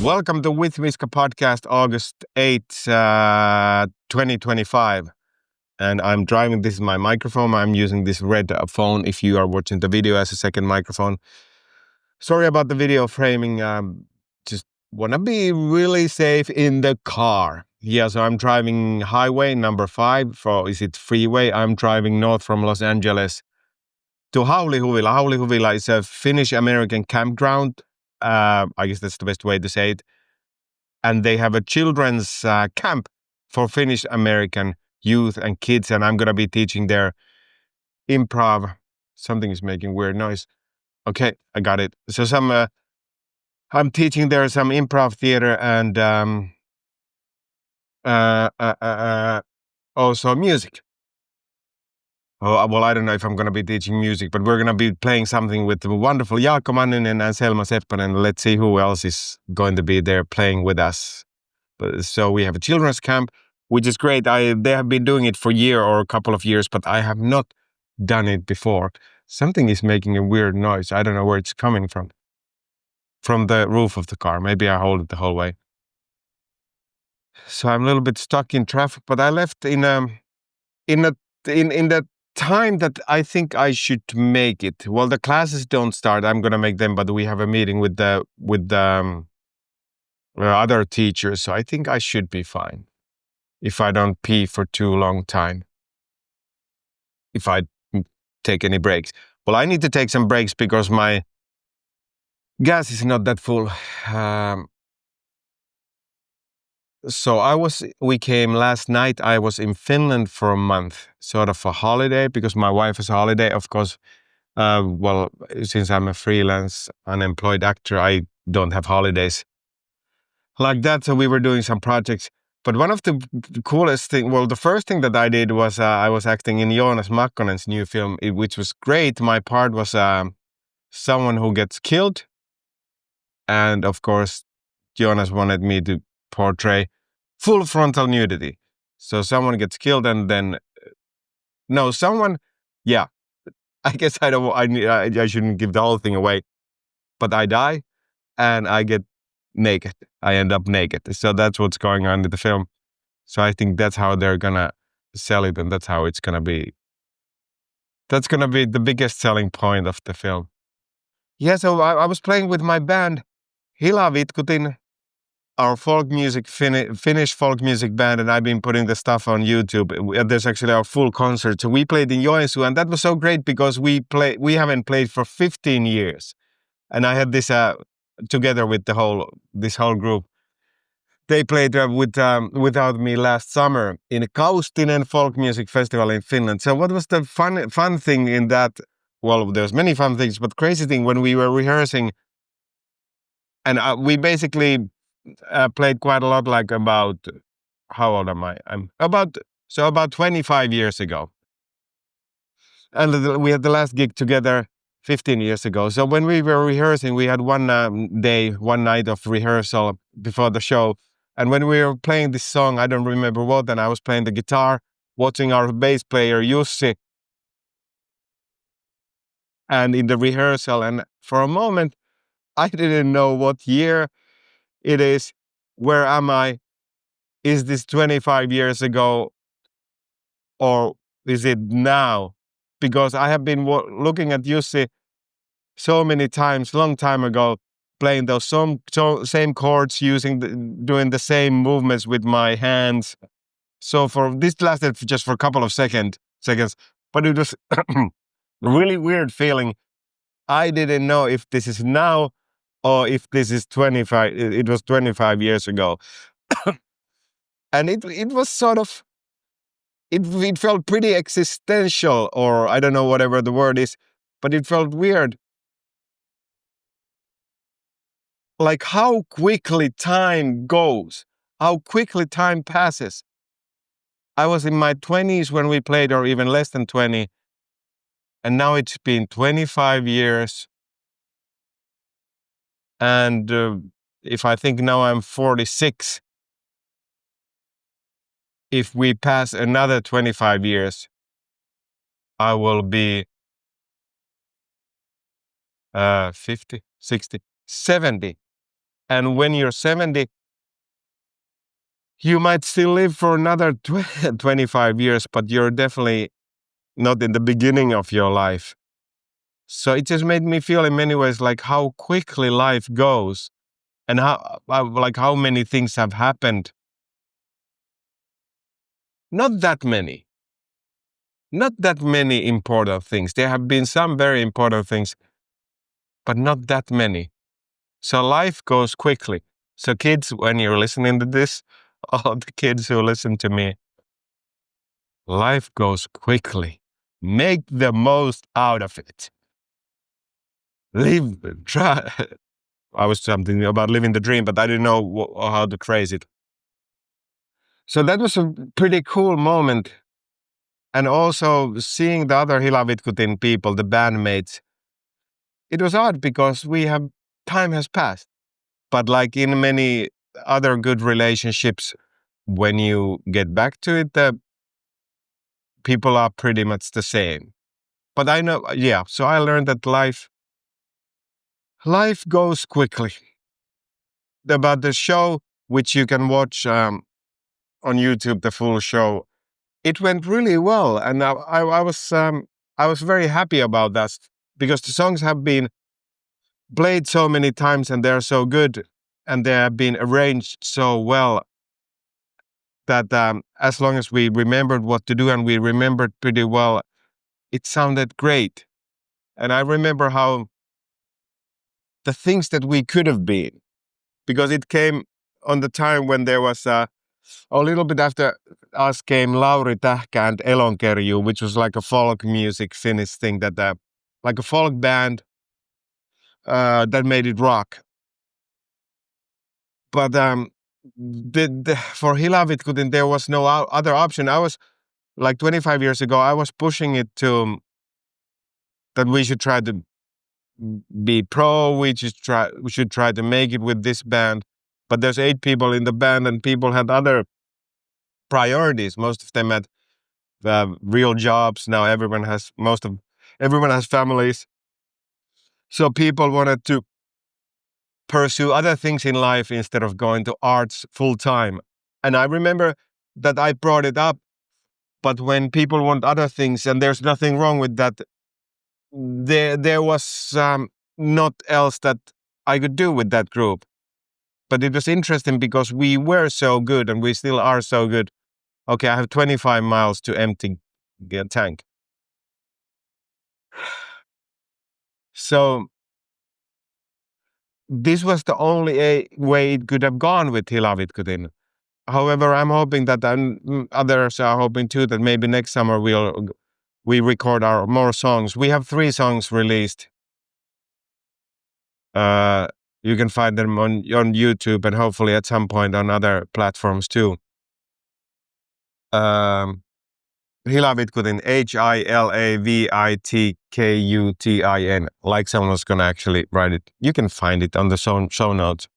Welcome to With Miska podcast, August 8th, 2025. And I'm driving. This is my microphone. I'm using this red phone if you are watching the video as a second microphone. Sorry about the video framing. Just want to be really safe in the car. Yeah, so I'm driving highway number 5. Is it freeway? I'm driving north from Los Angeles to Hilavitkutin. Hilavitkutin is a Finnish American campground. I guess that's the best way to say it. And they have a children's camp for Finnish American youth and kids. And I'm going to be teaching their improv. Something is making weird noise. Okay, I got it. So I'm teaching there some improv theater and also music. Oh, well, I don't know if I'm going to be teaching music, but we're going to be playing something with the wonderful Jaakko Manninen and Selma Seppänen. Let's see who else is going to be there playing with us. So we have a children's camp, which is great. They have been doing it for a year or a couple of years, but I have not done it before. Something is making a weird noise. I don't know where it's coming from. From the roof of the car. Maybe I hold it the whole way. So I'm a little bit stuck in traffic, but I left in the time that I think I should make it. Well, the classes don't start. I'm gonna make them, but we have a meeting with the other teachers, so I think I should be fine if I don't pee for too long time. If I take any breaks. Well, I need to take some breaks because my gas is not that full. So we came last night. I was in Finland for a month, sort of a holiday, because my wife has a holiday, of course. Well, since I'm a freelance, unemployed actor, I don't have holidays like that. So we were doing some projects. But one of the coolest thing, well, the first thing that I did was I was acting in Joonas Makkonen's new film, which was great. My part was someone who gets killed. And of course, Joonas wanted me to portray full frontal nudity. So someone gets killed and then, yeah, I guess I shouldn't give the whole thing away, but I die and I get naked. I end up naked. So that's what's going on in the film. So I think that's how they're gonna sell it, and that's how it's gonna be. That's gonna be the biggest selling point of the film. Yeah, so I was playing with my band, Hilavitkutin, our folk music, Finnish folk music band, and I've been putting the stuff on YouTube. There's actually our full concert. So we played in Joensuu, and that was so great because we haven't played for 15 years. And I had this together with this whole group. They played without me last summer in a Kaustinen folk music festival in Finland. So what was the fun thing in that? Well, there's many fun things, but crazy thing when we were rehearsing, and we basically played quite a lot. Like about, how old am I? I'm about 25 years ago, and we had the last gig together 15 years ago. So when we were rehearsing, we had one night of rehearsal before the show. And when we were playing this song, I don't remember what, and I was playing the guitar, watching our bass player, Jussi, and in the rehearsal. And for a moment, I didn't know what year it is. Where am I? Is this 25 years ago? Or is it now? Because I have been looking at Jussi so many times, long time ago, playing those same chords, doing the same movements with my hands. So this lasted just for a couple of seconds, but it was a really weird feeling. I didn't know if this is now or if this is 25. It was 25 years ago, and it was sort of. It felt pretty existential, or I don't know, whatever the word is, but it felt weird. Like how quickly time goes, how quickly time passes. I was in my 20s when we played, or even less than 20, and now it's been 25 years. And if I think now I'm 46, if we pass another 25 years, I will be 50, 60, 70. And when you're 70, you might still live for another 25 years, but you're definitely not in the beginning of your life. So it just made me feel in many ways like how quickly life goes and how many things have happened. Not that many. Not that many important things. There have been some very important things, but not that many. So life goes quickly. So kids, when you're listening to this, all the kids who listen to me, life goes quickly. Make the most out of it. Live, try. I was something about living the dream, but I didn't know how to phrase it. So that was a pretty cool moment. And also seeing the other Hilavitkutin people, the bandmates, it was odd because time has passed. But like in many other good relationships, when you get back to it, the people are pretty much the same. But I know, yeah, so I learned that life goes quickly. About the show, which you can watch on YouTube, the full show, it went really well, and I was very happy about that because the songs have been played so many times and they're so good, and they have been arranged so well that as long as we remembered what to do and we remembered pretty well, it sounded great. And I remember how the things that we could have been, because it came on the time when there was a little bit after us came Lauri Tähkä and Elonkerju, which was like a folk music Finnish thing like a folk band that made it rock. But for Hilavitkutin, there was no other option. I was like 25 years ago, I was pushing it to that we should try to be pro. We should try to make it with this band. But there's 8 people in the band, and people had other priorities. Most of them had real jobs. Now everyone has families. So people wanted to pursue other things in life instead of going to arts full time. And I remember that I brought it up, but when people want other things, and there's nothing wrong with that, there was not else that I could do with that group. But it was interesting because we were so good and we still are so good. Okay, I have 25 miles to empty the tank. So this was the only way it could have gone with Hilavitkutin. However, I'm hoping that others are hoping too that maybe next summer we record our more songs. We have 3 songs released. You can find them on YouTube and hopefully at some point on other platforms too. Hilavitkutin, Hilavitkutin, like someone's gonna actually write it. You can find it on the show notes.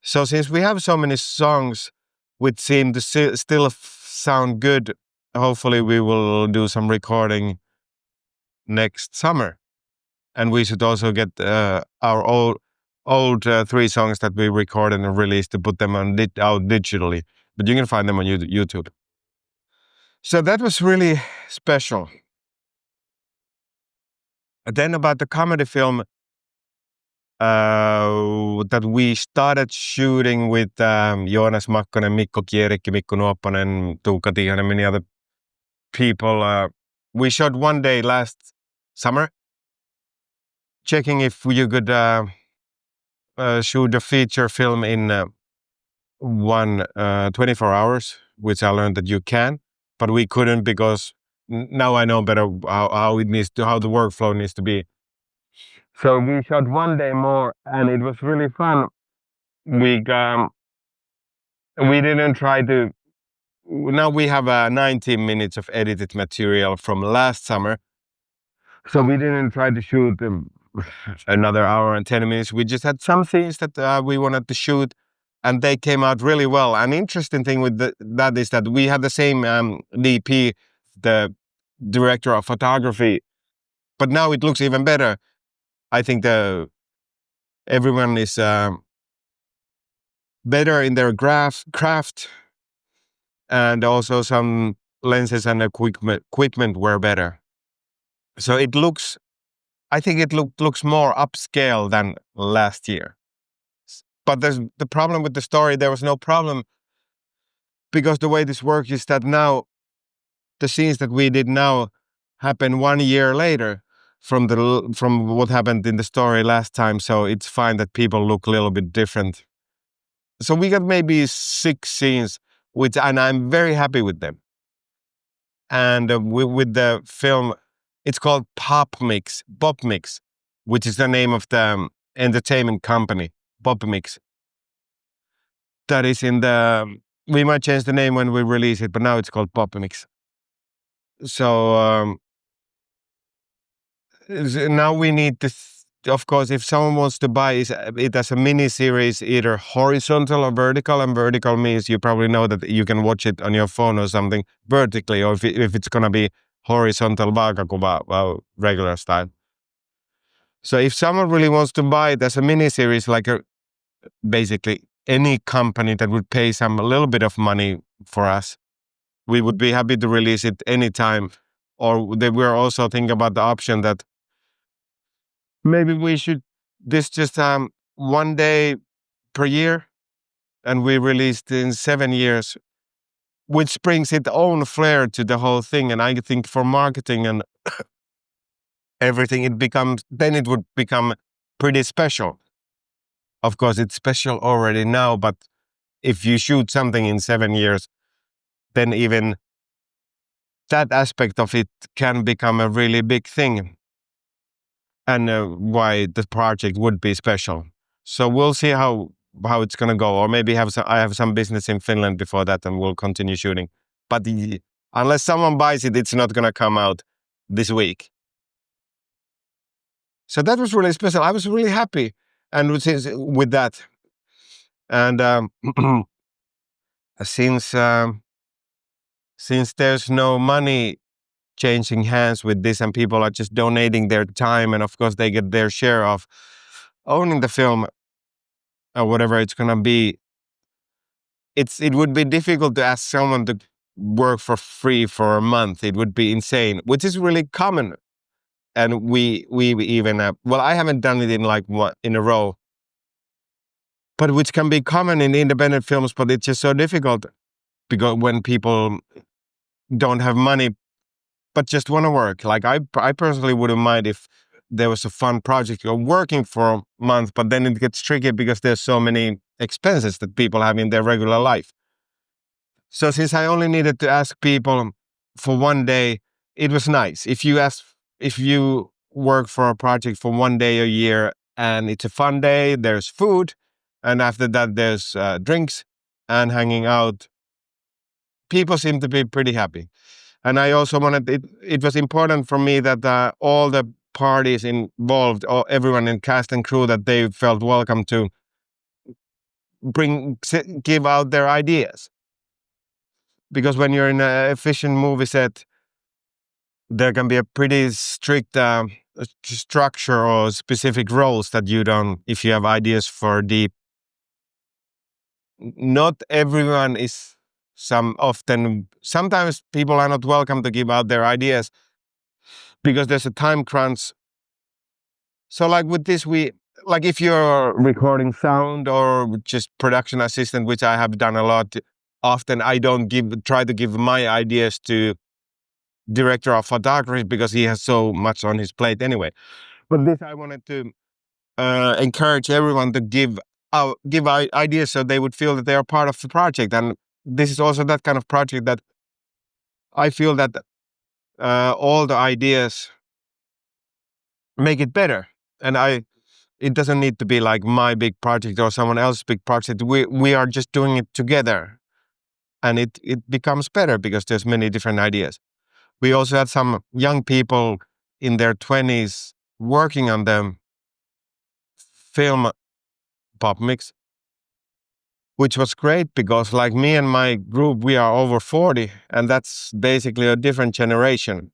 So since we have so many songs which seem to still sound good, hopefully we will do some recording next summer. And we should also get our old 3 songs that we recorded and released to put them out digitally. But you can find them on YouTube. So that was really special. Then about the comedy film that we started shooting with Joonas Makkonen, Mikko Kierikki, Mikko Nuopponen, Tuukka Tiihanen, and many other people. We shot one day last summer, checking if you could shoot a feature film in 24 hours, which I learned that you can, but we couldn't because now I know better how the workflow needs to be. So we shot one day more, and it was really fun. We didn't try to. Now we have 19 minutes of edited material from last summer, so we didn't try to shoot another hour and 10 minutes. We just had some scenes that we wanted to shoot, and they came out really well. An interesting thing with that is that we had the same DP, the director of photography, but now it looks even better. I think Everyone is better in their craft, and also some lenses and equipment were better. So it looks, I think it looks more upscale than last year. But there's the problem with the story. There was no problem because the way this works is that now the scenes that we did now happen 1 year later from what happened in the story last time. So it's fine that people look a little bit different. So we got maybe 6 scenes, and I'm very happy with them. And with the film, it's called Pop Mix, which is the name of the entertainment company, Pop Mix. That is in the. We might change the name when we release it, but now it's called Pop Mix. So now we need this. Of course, if someone wants to buy it as a mini series, either horizontal or vertical, and vertical means you probably know that you can watch it on your phone or something vertically, or if it's gonna be horizontal vaakakuva, regular style. So if someone really wants to buy it as a mini series, like basically any company that would pay a little bit of money for us, we would be happy to release it anytime. Or we're also thinking about the option that maybe we should this just 1 day per year, and we released in 7 years, which brings its own flair to the whole thing. And I think for marketing and everything, it would become pretty special. Of course, it's special already now, but if you shoot something in 7 years, then even that aspect of it can become a really big thing, and why the project would be special. So we'll see how it's gonna go, or maybe I have some business in Finland before that, and we'll continue shooting. But unless someone buys it, it's not gonna come out this week. So that was really special. I was really happy, and with that, and since there's no money changing hands with this, and people are just donating their time, and of course they get their share of owning the film or whatever it's gonna be. It would be difficult to ask someone to work for free for a month. It would be insane, which is really common. And we even well, I haven't done it in like one in a row, but which can be common in independent films. But it's just so difficult because when people don't have money but just want to work. Like I personally wouldn't mind if there was a fun project you're working for a month, but then it gets tricky because there's so many expenses that people have in their regular life. So since I only needed to ask people for 1 day, it was nice. If you work for a project for 1 day a year and it's a fun day, there's food, and after that there's drinks and hanging out, people seem to be pretty happy. And I also wanted it was important for me that all the parties involved, or everyone in cast and crew, that they felt welcome to give out their ideas. Because when you're in an efficient movie set, there can be a pretty strict structure or specific roles that you don't, if you have ideas for deep. Not everyone is sometimes people are not welcome to give out their ideas because there's a time crunch. So like with this, like if you're recording sound or just production assistant, which I have done a lot, often I don't try to give my ideas to director of photography because he has so much on his plate anyway. But this, I wanted to encourage everyone to give ideas so they would feel that they are part of the project. And this is also that kind of project that I feel that all the ideas make it better. And it doesn't need to be like my big project or someone else's big project. We are just doing it together, and it becomes better because there's many different ideas. We also had some young people in their 20s working on the film Pop Mix, which was great because like me and my group, we are over 40, and that's basically a different generation.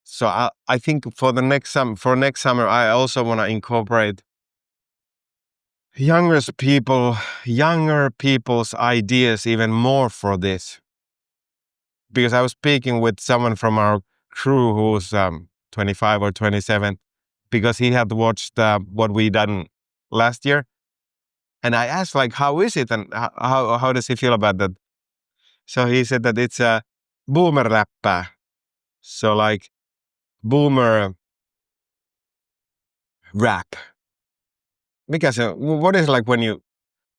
So I think for next summer, I also want to incorporate younger people's ideas even more for this. Because I was speaking with someone from our crew who's 25 or 27, because he had watched what we done last year. And I asked, like, how is it and how does he feel about that? So he said that it's a boomer läppä. So like boomer rap. Because what is like when you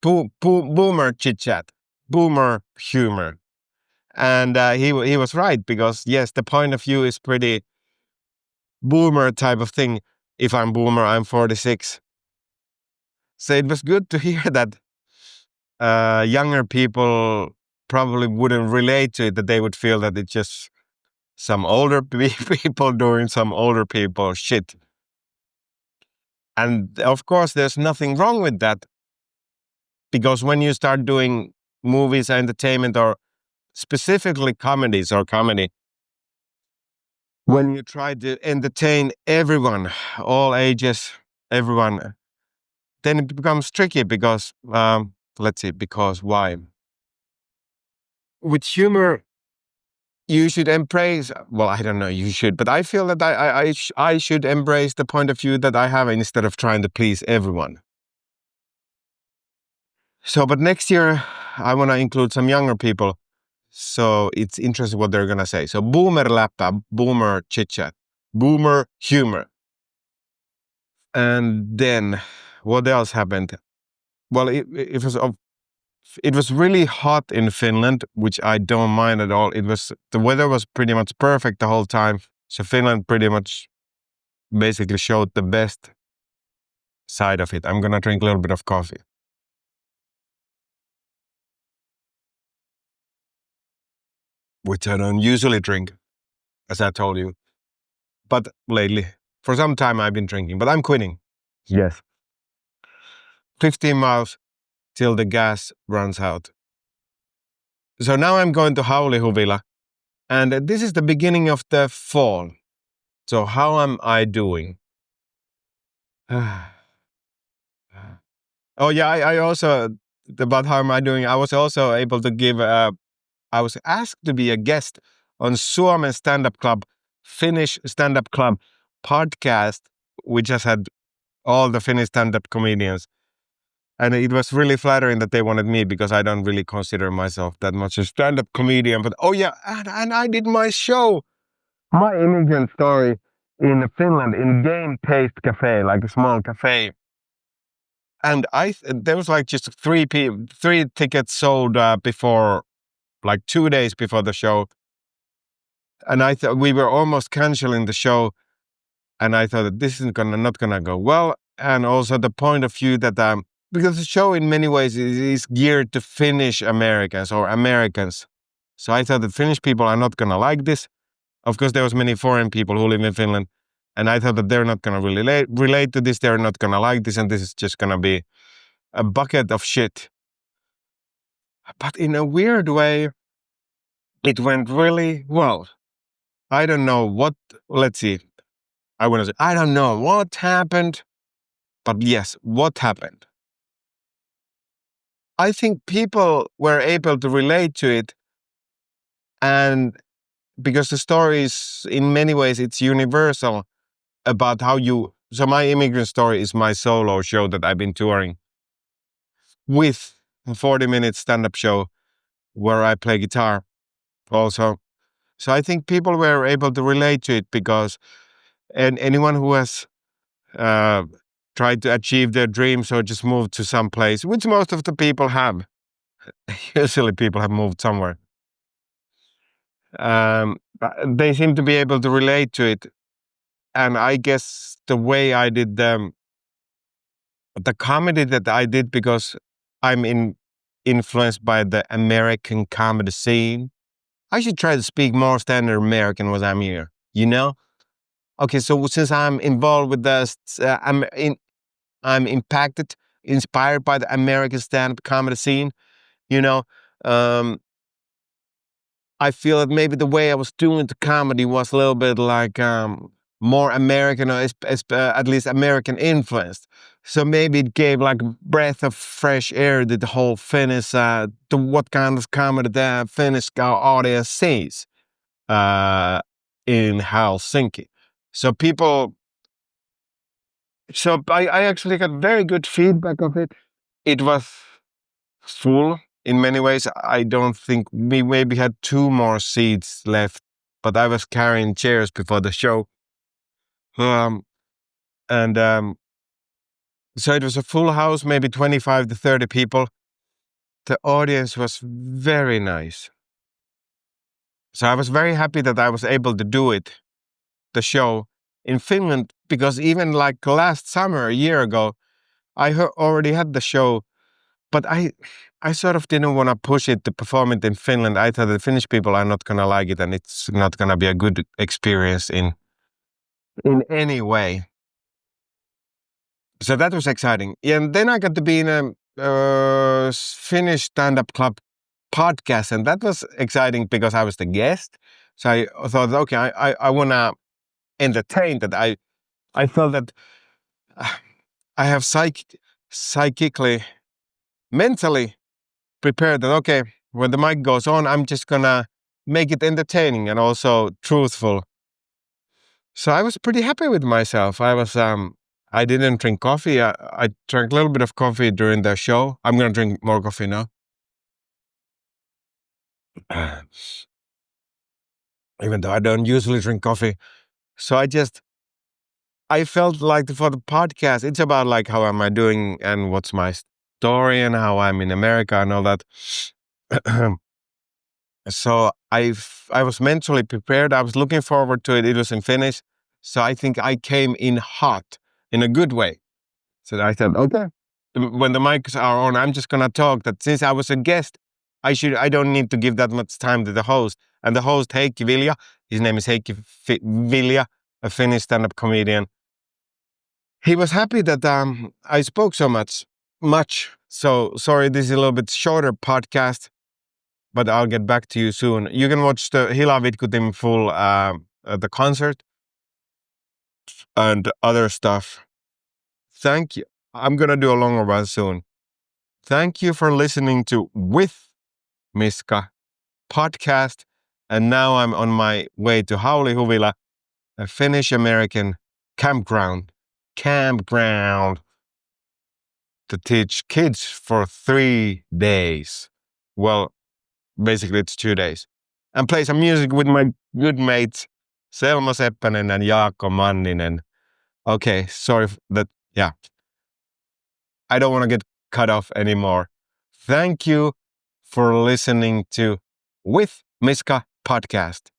boomer chit chat, boomer humor, and he was right, because yes, the point of view is pretty boomer type of thing. If I'm boomer, I'm 46. So it was good to hear that younger people probably wouldn't relate to it, that they would feel that it's just some older people doing some older people shit. And of course, there's nothing wrong with that, because when you start doing movies, entertainment, or specifically comedies or comedy, when you try to entertain everyone, all ages, everyone, then it becomes tricky because, let's see, because why? With humor, you should embrace, well, I don't know, you should, but I feel that I should embrace the point of view that I have instead of trying to please everyone. So, but next year, I want to include some younger people. So it's interesting what they're going to say. So boomer laptop, boomer chit chat, boomer humor. And then what else happened? Well, it was really hot in Finland, which I don't mind at all. The weather was pretty much perfect the whole time. So Finland pretty much basically showed the best side of it. I'm going to drink a little bit of coffee, which I don't usually drink, as I told you. But lately, for some time I've been drinking, but I'm quitting. Yes. 15 miles till the gas runs out. So now I'm going to Haulihuvila, and this is the beginning of the fall. So how am I doing? Oh yeah, I also, about how am I doing, I was also able to give, I was asked to be a guest on Suomen Stand-Up Club, Finnish Stand-Up Club podcast, which has had all the Finnish stand-up comedians. And it was really flattering that they wanted me, because I don't really consider myself that much a stand-up comedian. But oh yeah, and I did my show, my immigrant story, in Finland, in Game Taste Cafe, like a small cafe. And there was like just three tickets sold before, like 2 days before the show. And I thought we were almost canceling the show. And I thought that this is not gonna go well. And also the point of view that because the show in many ways is geared to Finnish Americans or Americans. So I thought that Finnish people are not gonna like this. Of course, there was many foreign people who live in Finland. And I thought that they're not gonna really relate to this. They're not gonna like this. And this is just gonna be a bucket of shit. But in a weird way, it went really well. I don't know what, let's see. I want to say, I don't know what happened, but yes, what happened? I think people were able to relate to it, and because the story is, in many ways, it's universal about how so my immigrant story is my solo show that I've been touring with a 40-minute stand-up show where I play guitar also. So I think people were able to relate to it, because anyone who has tried to achieve their dreams or just moved to some place, which most of the people have, usually people have moved somewhere, they seem to be able to relate to it. And I guess the way I did the comedy that I did, because I'm influenced by the American comedy scene, I should try to speak more standard American when I'm here, you know? Okay, so since I'm involved with I'm impacted, inspired by the American stand-up comedy scene, you know, I feel that maybe the way I was doing the comedy was a little bit like more American, or at least American influenced. So maybe it gave like a breath of fresh air to the whole Finnish, to what kind of comedy the Finnish audience sees in Helsinki. So people, so I actually got very good feedback of it. It was full in many ways. I don't think we maybe had 2 more seats left, but I was carrying chairs before the show. Um, and So it was a full house, maybe 25 to 30 people. The audience was very nice. So I was very happy that I was able to do it, the show in Finland, because even like last summer, a year ago, I already had the show, but I sort of didn't want to push it to perform it in Finland. I thought the Finnish people are not going to like it and it's not going to be a good experience in any way. So that was exciting. And then I got to be in a Finnish stand-up club podcast, and that was exciting because I was the guest. So I thought, okay, I want to entertain that. I felt that I have psychically, mentally prepared that, okay, when the mic goes on, I'm just gonna make it entertaining and also truthful. So I was pretty happy with myself. I didn't drink coffee. I drank a little bit of coffee during the show. I'm gonna drink more coffee now. Even though I don't usually drink coffee. So I felt like for the podcast, it's about like how am I doing and what's my story and how I'm in America and all that. So I was mentally prepared. I was looking forward to it. It was in Finnish. So I think I came in hot in a good way. So I said, okay, when the mics are on, I'm just gonna talk that since I was a guest, I don't need to give that much time to the host. And the host, Heikki Vilja, his name is Heikki Vilja, a Finnish stand-up comedian. He was happy that I spoke so much. So sorry, this is a little bit shorter podcast, but I'll get back to you soon. You can watch the Hilavitkutin full, the concert and other stuff. Thank you. I'm gonna do a longer one soon. Thank you for listening to With Miska podcast. And now I'm on my way to Hilavitkutin, a Finnish American campground to teach kids for 3 days. Well, basically it's 2 days. And play some music with my good mates, Selma Seppänen and Jaakko Manninen. Okay, sorry that, yeah. I don't want to get cut off anymore. Thank you for listening to With Miska podcast.